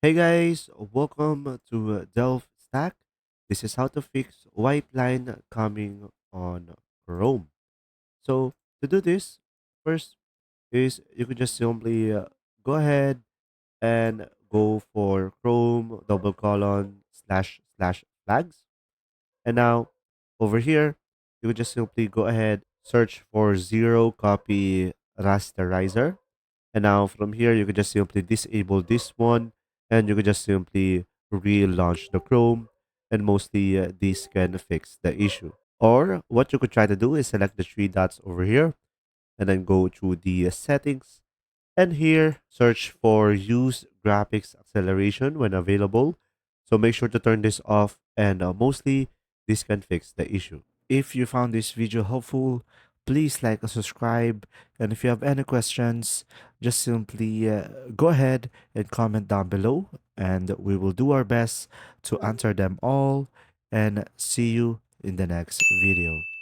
Hey guys, welcome to DelftStack. This is how to fix white line coming on Chrome. So to do this, first is you could just simply go ahead and go for Chrome double colon slash slash flags. And now over here, you could just simply go ahead search for zero copy rasterizer. And now from here, you could just simply disable this one and you could just simply relaunch the Chrome. And mostly this can fix the issue. Or what you could try to do is select the three dots over here and then go to the settings. And here, search for use graphics acceleration when available. So make sure to turn this off and mostly this can fix the issue. If you found this video helpful, please like and subscribe. And if you have any questions, just simply go ahead and comment down below, and we will do our best to answer them all. And see you in the next video.